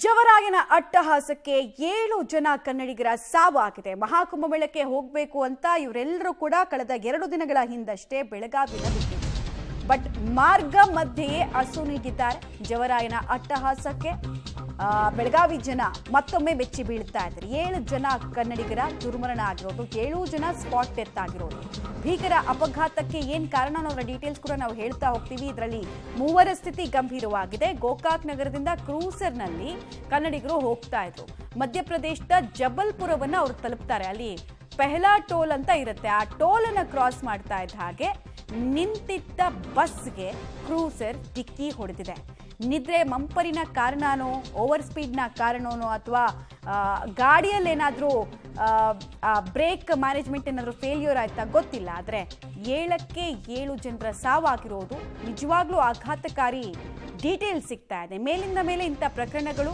ಜವರಾಯನ ಅಟ್ಟಹಾಸಕ್ಕೆ 7 ಜನ ಕನ್ನಡಿಗರ ಸಾವಾಗಿದೆ. ಮಹಾಕುಂಭಮೇಳಕ್ಕೆ ಹೋಗಬೇಕು ಅಂತ ಇವರೆಲ್ಲರೂ ಕೂಡ ಕಳೆದ 2 ದಿನಗಳ ಹಿಂದಷ್ಟೇ ಬೆಳಗಾವಿನ ಬಿಟ್ಟಿದ್ರು. ಬಟ್ ಮಾರ್ಗ ಮಧ್ಯೆಯೇ ಅಸುನೀಗಿದ್ದಾರೆ. ಜವರಾಯನ ಅಟ್ಟಹಾಸಕ್ಕೆ ಬೆಳಗಾವಿ ಜನ ಮತ್ತೊಮ್ಮೆ ಬೆಚ್ಚಿ ಬೀಳ್ತಾ ಇದ್ದಾರೆ. 7 ಜನ ಕನ್ನಡಿಗರ ದುರ್ಮರಣ ಆಗಿರೋದು, 7 ಜನ ಸ್ಪಾಟ್ ಡೆತ್ ಆಗಿರೋದು. ಭೀಕರ ಅಪಘಾತಕ್ಕೆ ಏನ್ ಕಾರಣ ಅನ್ನೋದ್ರ ಡೀಟೇಲ್ಸ್ ಕೂಡ ನಾವು ಹೇಳ್ತಾ ಹೋಗ್ತೀವಿ. ಇದರಲ್ಲಿ 3 ಸ್ಥಿತಿ ಗಂಭೀರವಾಗಿದೆ. ಗೋಕಾಕ್ ನಗರದಿಂದ ಕ್ರೂಸರ್ನಲ್ಲಿ ಕನ್ನಡಿಗರು ಹೋಗ್ತಾ ಇದ್ರು. ಮಧ್ಯಪ್ರದೇಶದ ಜಬಲ್ಪುರವನ್ನ ಅವ್ರು ತಲುಪ್ತಾರೆ. ಅಲ್ಲಿ ಪೆಹ್ಲಾ ಟೋಲ್ ಅಂತ ಇರುತ್ತೆ. ಆ ಟೋಲ್ ಅನ್ನ ಕ್ರಾಸ್ ಮಾಡ್ತಾ ಇದ್ದ ಹಾಗೆ ನಿಂತಿದ್ದ ಬಸ್ಗೆ ಕ್ರೂಸರ್ ಡಿಕ್ಕಿ ಹೊಡೆದಿದೆ. ನಿದ್ರೆ ಮಂಪರಿನ ಕಾರಣನೋ, ಓವರ್ ಸ್ಪೀಡ್ನ ಕಾರಣನೋ, ಅಥವಾ ಗಾಡಿಯಲ್ಲಿ ಏನಾದರೂ ಬ್ರೇಕ್ ಮ್ಯಾನೇಜ್ಮೆಂಟ್ ಏನಾದರೂ ಫೇಲ್ಯೂರ್ ಆಯ್ತಾ ಗೊತ್ತಿಲ್ಲ. ಆದರೆ 7ಕ್ಕೆ 7 ಜನರ ಸಾವಾಗಿರೋದು ನಿಜವಾಗ್ಲೂ ಆಘಾತಕಾರಿ ಡೀಟೇಲ್ಸ್ ಸಿಗ್ತಾ ಇದೆ. ಮೇಲಿಂದ ಮೇಲೆ ಇಂಥ ಪ್ರಕರಣಗಳು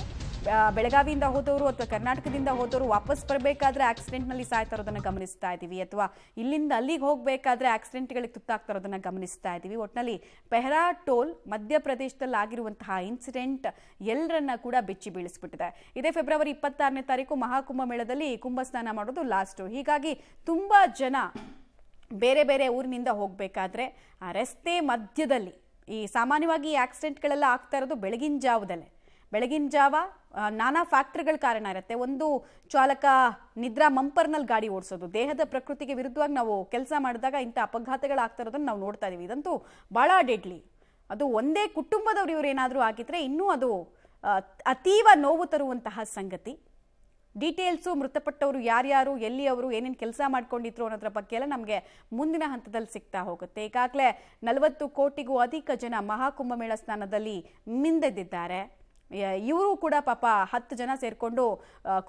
ಬೆಳಗಾವಿಯಿಂದ ಹೋದವರು ಅಥವಾ ಕರ್ನಾಟಕದಿಂದ ಹೋದವರು ವಾಪಸ್ ಬರಬೇಕಾದ್ರೆ ಆಕ್ಸಿಡೆಂಟ್ನಲ್ಲಿ ಸಾಯ್ತಾ ಇರೋದನ್ನು ಗಮನಿಸ್ತಾ ಇದ್ದೀವಿ, ಅಥವಾ ಇಲ್ಲಿಂದ ಅಲ್ಲಿಗೆ ಹೋಗಬೇಕಾದ್ರೆ ಆಕ್ಸಿಡೆಂಟ್ಗಳಿಗೆ ತುತ್ತಾಗ್ತಾ ಇರೋದನ್ನು ಗಮನಿಸ್ತಾ ಇದ್ದೀವಿ. ಒಟ್ಟಿನಲ್ಲಿ ಪೆಹ್ಲಾ ಟೋಲ್ ಮಧ್ಯಪ್ರದೇಶದಲ್ಲಿ ಆಗಿರುವಂತಹ ಇನ್ಸಿಡೆಂಟ್ ಎಲ್ಲರನ್ನ ಕೂಡ ಬೆಚ್ಚಿ ಬೀಳಿಸ್ಬಿಟ್ಟಿದೆ. ಇದೇ ಫೆಬ್ರವರಿ 26ನೇ ತಾರೀಕು ಮಹಾಕುಂಭಮೇಳದಲ್ಲಿ ಕುಂಭಸ್ನಾನ ಮಾಡೋದು ಲಾಸ್ಟು. ಹೀಗಾಗಿ ತುಂಬ ಜನ ಬೇರೆ ಬೇರೆ ಊರಿನಿಂದ ಹೋಗಬೇಕಾದ್ರೆ ಆ ರಸ್ತೆ ಮಧ್ಯದಲ್ಲಿ ಸಾಮಾನ್ಯವಾಗಿ ಈ ಆಕ್ಸಿಡೆಂಟ್ಗಳೆಲ್ಲ ಆಗ್ತಾ ಇರೋದು ಬೆಳಗಿನ ಜಾವ ನಾನಾ ಫ್ಯಾಕ್ಟರ್ಗಳ ಕಾರಣ ಇರುತ್ತೆ. ಒಂದು ಚಾಲಕ ನಿದ್ರಾ ಮಂಪರ್ನಲ್ಲಿ ಗಾಡಿ ಓಡಿಸೋದು, ದೇಹದ ಪ್ರಕೃತಿಗೆ ವಿರುದ್ಧವಾಗಿ ನಾವು ಕೆಲಸ ಮಾಡಿದಾಗ ಇಂಥ ಅಪಘಾತಗಳಾಗ್ತಾ ಇರೋದನ್ನು ನಾವು ನೋಡ್ತಾ ಇದ್ದೀವಿ. ಇದಂತೂ ಭಾಳ ಡೆಡ್ಲಿ. ಅದು ಒಂದೇ ಕುಟುಂಬದವರು ಇವರೇನಾದರೂ ಆಗಿದ್ರೆ ಇನ್ನೂ ಅದು ಅತೀವ ನೋವು ತರುವಂತಹ ಸಂಗತಿ. ಡೀಟೇಲ್ಸು, ಮೃತಪಟ್ಟವರು ಯಾರ್ಯಾರು, ಎಲ್ಲಿಯವರು, ಏನೇನು ಕೆಲಸ ಮಾಡ್ಕೊಂಡಿದ್ರು ಅನ್ನೋದ್ರ ಬಗ್ಗೆ ಎಲ್ಲ ನಮಗೆ ಮುಂದಿನ ಹಂತದಲ್ಲಿ ಸಿಗ್ತಾ ಹೋಗುತ್ತೆ. ಈಗಾಗಲೇ 40 ಕೋಟಿಗೂ ಅಧಿಕ ಜನ ಮಹಾಕುಂಭಮೇಳ ಸ್ನಾನದಲ್ಲಿ ಮಿಂದೆದ್ದಿದ್ದಾರೆ. ಇವರು ಕೂಡ ಪಾಪ 10 ಜನ ಸೇರಿಕೊಂಡು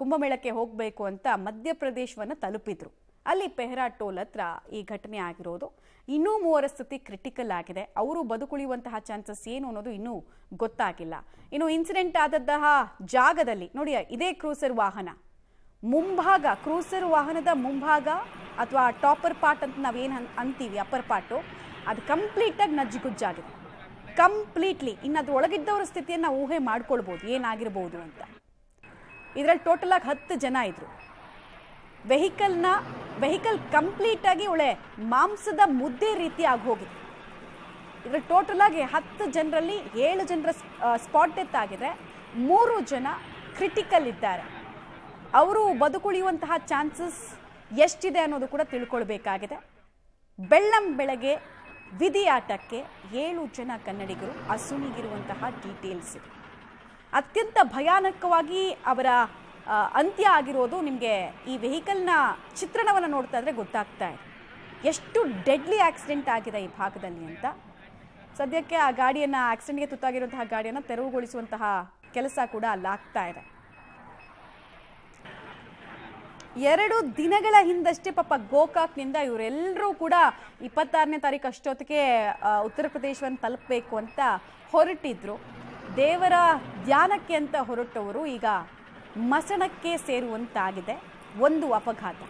ಕುಂಭಮೇಳಕ್ಕೆ ಹೋಗಬೇಕು ಅಂತ ಮಧ್ಯಪ್ರದೇಶವನ್ನು ತಲುಪಿದ್ರು. ಅಲ್ಲಿ ಪೆಹ್ಲಾ ಟೋಲ್ ಹತ್ರ ಈ ಘಟನೆ ಆಗಿರೋದು. ಇನ್ನೂ 3 ಸ್ಥಿತಿ ಕ್ರಿಟಿಕಲ್ ಆಗಿದೆ. ಅವರು ಬದುಕುಳಿಯುವಂತಹ ಚಾನ್ಸಸ್ ಏನು ಅನ್ನೋದು ಇನ್ನೂ ಗೊತ್ತಾಗಿಲ್ಲ. ಇನ್ನು ಇನ್ಸಿಡೆಂಟ್ ಆದಂತಹ ಜಾಗದಲ್ಲಿ ನೋಡಿ, ಇದೇ ಕ್ರೂಸರ್ ವಾಹನ ಮುಂಭಾಗ, ಕ್ರೂಸರ್ ವಾಹನದ ಮುಂಭಾಗ ಅಥವಾ ಟಾಪರ್ ಪಾರ್ಟ್ ಅಂತ ನಾವೇನು ಅಂತೀವಿ, ಅಪ್ಪರ್ ಪಾರ್ಟು, ಅದು ಕಂಪ್ಲೀಟಾಗಿ ನಜ್ಜಿಗುಜ್ಜಾಗಿದೆ. ಕಂಪ್ಲೀಟ್ಲಿ. ಇನ್ನು ಅದ್ರ ಒಳಗಿದ್ದವರ ಸ್ಥಿತಿಯನ್ನು ನಾವು ಊಹೆ ಮಾಡ್ಕೊಳ್ಬೋದು ಏನಾಗಿರ್ಬೋದು ಅಂತ. ಇದರಲ್ಲಿ ಟೋಟಲ್ ಆಗಿ 10 ಜನ ಇದ್ರು. ವೆಹಿಕಲ್ ಕಂಪ್ಲೀಟ್ ಆಗಿ ಮಾಂಸದ ಮುದ್ದೆ ರೀತಿ ಆಗಿ ಹೋಗಿದೆ. ಇದರಲ್ಲಿ ಟೋಟಲ್ ಆಗಿ 10 ಜನರಲ್ಲಿ 7 ಜನರ ಸ್ಪಾಟ್ ಡೆತ್ ಆಗಿದೆ. 3 ಜನ ಕ್ರಿಟಿಕಲ್ ಇದ್ದಾರೆ. ಅವರು ಬದುಕುಳಿಯುವಂತಹ ಚಾನ್ಸಸ್ ಎಷ್ಟಿದೆ ಅನ್ನೋದು ಕೂಡ ತಿಳ್ಕೊಳ್ಬೇಕಾಗಿದೆ. ಬೆಳ್ಳಂಬೆಳಗ್ಗೆ ವಿಧಿಯಾಟಕ್ಕೆ 7 ಜನ ಕನ್ನಡಿಗರು ಅಸುನೀಗಿರುವಂತಹ ಡೀಟೇಲ್ಸ್ ಇದೆ. ಅತ್ಯಂತ ಭಯಾನಕವಾಗಿ ಅವರ ಅಂತ್ಯ ಆಗಿರೋದು ನಿಮಗೆ ಈ ವೆಹಿಕಲ್ನ ಚಿತ್ರಣವನ್ನು ನೋಡ್ತಾ ಇದ್ರೆ ಗೊತ್ತಾಗ್ತಾ ಇದೆ ಎಷ್ಟು ಡೆಡ್ಲಿ ಆಕ್ಸಿಡೆಂಟ್ ಆಗಿದೆ ಈ ಭಾಗದಲ್ಲಿ ಅಂತ. ಸದ್ಯಕ್ಕೆ ಆ ಗಾಡಿಯನ್ನು, ಆಕ್ಸಿಡೆಂಟ್ಗೆ ತುತ್ತಾಗಿರುವಂತಹ ಗಾಡಿಯನ್ನು ತೆರವುಗೊಳಿಸುವಂತಹ ಕೆಲಸ ಕೂಡ ಅಲ್ಲಾಗ್ತಾ ಇದೆ. 2 ದಿನಗಳ ಹಿಂದಷ್ಟೇ ಪಾಪ ಗೋಕಾಕ್ನಿಂದ ಇವರೆಲ್ಲರೂ ಕೂಡ 26ನೇ ತಾರೀಕು ಅಷ್ಟೊತ್ತಿಗೆ ಉತ್ತರ ಪ್ರದೇಶವನ್ನು ತಲುಪಬೇಕು ಅಂತ ಹೊರಟಿದ್ರು. ದೇವರ ಧ್ಯಾನಕ್ಕೆ ಅಂತ ಹೊರಟವರು ಈಗ ಮಸಣಕ್ಕೆ ಸೇರುವಂತಾಗಿದೆ. ಒಂದು ಅಪಘಾತ.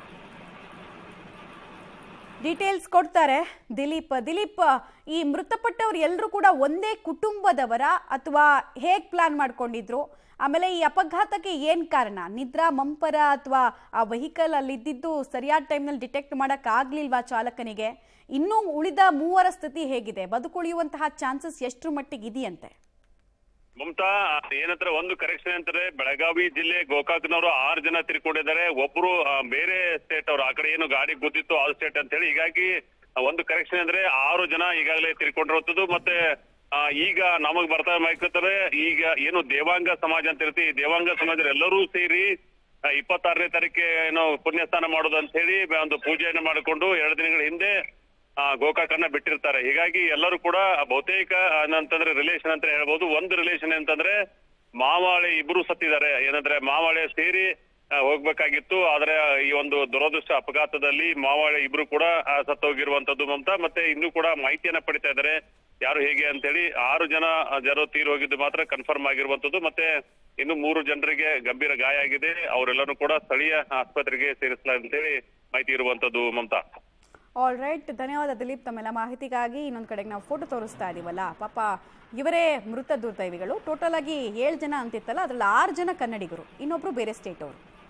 ಡೀಟೇಲ್ಸ್ ಕೊಡ್ತಾರೆ ದಿಲೀಪ್. ಈ ಮೃತಪಟ್ಟವರು ಎಲ್ಲರೂ ಕೂಡ ಒಂದೇ ಕುಟುಂಬದವರ ಅಥವಾ ಹೇಗೆ ಪ್ಲಾನ್ ಮಾಡ್ಕೊಂಡಿದ್ರು? ಆಮೇಲೆ ಈ ಅಪಘಾತಕ್ಕೆ ಏನು ಕಾರಣ? ನಿದ್ರಾ ಮಂಪರ ಅಥವಾ ಆ ವೆಹಿಕಲ್ ಅಲ್ಲಿ ಇದ್ದಿದ್ದು ಸರಿಯಾದ ಟೈಮ್ನಲ್ಲಿ ಡಿಟೆಕ್ಟ್ ಮಾಡೋಕ್ಕಾಗಲಿಲ್ವಾ ಚಾಲಕನಿಗೆ? ಇನ್ನೂ ಉಳಿದ 3 ಸ್ಥಿತಿ ಹೇಗಿದೆ? ಬದುಕುಳಿಯುವಂತಹ ಚಾನ್ಸಸ್ ಎಷ್ಟರ ಮಟ್ಟಿಗೆ ಇದೆಯಂತೆ? ಮಮತಾ, ಏನಂತಾರೆ, ಒಂದು ಕರೆಕ್ಷನ್ ಅಂತಾರೆ, ಬೆಳಗಾವಿ ಜಿಲ್ಲೆ ಗೋಕಾಕ್ನವರು 6 ಜನ ತಿರ್ಕೊಂಡಿದ್ದಾರೆ. ಒಬ್ರು ಬೇರೆ ಸ್ಟೇಟ್ ಅವರು, ಆ ಕಡೆ ಏನು ಗಾಡಿ ಗುದ್ದಿತ್ತು ಆ ಸ್ಟೇಟ್ ಅಂತ ಹೇಳಿ. ಹೀಗಾಗಿ ಒಂದು ಕರೆಕ್ಷನ್ ಅಂದ್ರೆ 6 ಜನ ಈಗಾಗಲೇ ತಿರ್ಕೊಂಡಿರುವಂತದ್ದು. ಮತ್ತೆ ಈಗ ನಮಗ್ ಬರ್ತಾ ಮಾಹಿತಿ, ಈಗ ಏನು ದೇವಾಂಗ ಸಮಾಜ ಅಂತ ಇರುತ್ತೆ, ಈ ದೇವಾಂಗ ಸಮಾಜ ಎಲ್ಲರೂ ಸೇರಿ 26ನೇ ತಾರೀಕಿಗೆ ಏನೋ ಪುಣ್ಯಸ್ನಾನ ಮಾಡೋದು ಅಂತ ಹೇಳಿ ಒಂದು ಪೂಜೆಯನ್ನು ಮಾಡಿಕೊಂಡು 2 ದಿನಗಳ ಹಿಂದೆ ಗೋಕಾಕನ್ನ ಬಿಟ್ಟಿರ್ತಾರೆ. ಹೀಗಾಗಿ ಎಲ್ಲರೂ ಕೂಡ ಬಹುತೇಕ ಏನಂತಂದ್ರೆ ರಿಲೇಷನ್ ಅಂತ ಹೇಳ್ಬೋದು. ಒಂದು ರಿಲೇಷನ್ ಅಂತಂದ್ರೆ ಮಾವಾಳೆ ಇಬ್ರು ಸತ್ತಿದ್ದಾರೆ. ಏನಂದ್ರೆ ಮಾವಾಳೆ ಸೇರಿ ಹೋಗ್ಬೇಕಾಗಿತ್ತು, ಆದ್ರೆ ಈ ಒಂದು ದುರದೃಷ್ಟ ಅಪಘಾತದಲ್ಲಿ ಮಾವಾಳೆ ಇಬ್ರು ಕೂಡ ಸತ್ತೋಗಿರುವಂತದ್ದು ಮಮತಾ. ಮತ್ತೆ ಇನ್ನೂ ಕೂಡ ಮಾಹಿತಿಯನ್ನ ಪಡಿತಾ ಇದ್ದಾರೆ ಯಾರು ಹೇಗೆ ಅಂತ ಹೇಳಿ. 6 ಜನ ತೀರು ಹೋಗಿದ್ದು ಮಾತ್ರ ಕನ್ಫರ್ಮ್ ಆಗಿರುವಂತದ್ದು. ಮತ್ತೆ ಇನ್ನು 3 ಜನರಿಗೆ ಗಂಭೀರ ಗಾಯ ಆಗಿದೆ. ಅವರೆಲ್ಲರೂ ಕೂಡ ಸ್ಥಳೀಯ ಆಸ್ಪತ್ರೆಗೆ ಸೇರಿಸಲಾಗಿದೆ ಅಂತ ಹೇಳಿ ಮಾಹಿತಿ ಇರುವಂತದ್ದು ಮಮತಾ. ಆಲ್ ರೈಟ್, ಧನ್ಯವಾದ ದಿಲೀಪ್ ತಮ್ಮೆಲ್ಲ ಮಾಹಿತಿಗಾಗಿ. ಇನ್ನೊಂದು ಕಡೆಗೆ ನಾವು ಫೋಟೋ ತೋರಿಸ್ತಾ ಇದೀವಲ್ಲ, ಪಾಪ ಇವರೇ ಮೃತ ದುರ್ದೈವಿಗಳು. ಟೋಟಲ್ ಆಗಿ 7 ಜನ ಅಂತಿತ್ತಲ್ಲ, ಅದ್ರಲ್ಲಿ 6 ಜನ ಕನ್ನಡಿಗರು, ಇನ್ನೊಬ್ರು ಬೇರೆ ಸ್ಟೇಟ್ ಅವರು.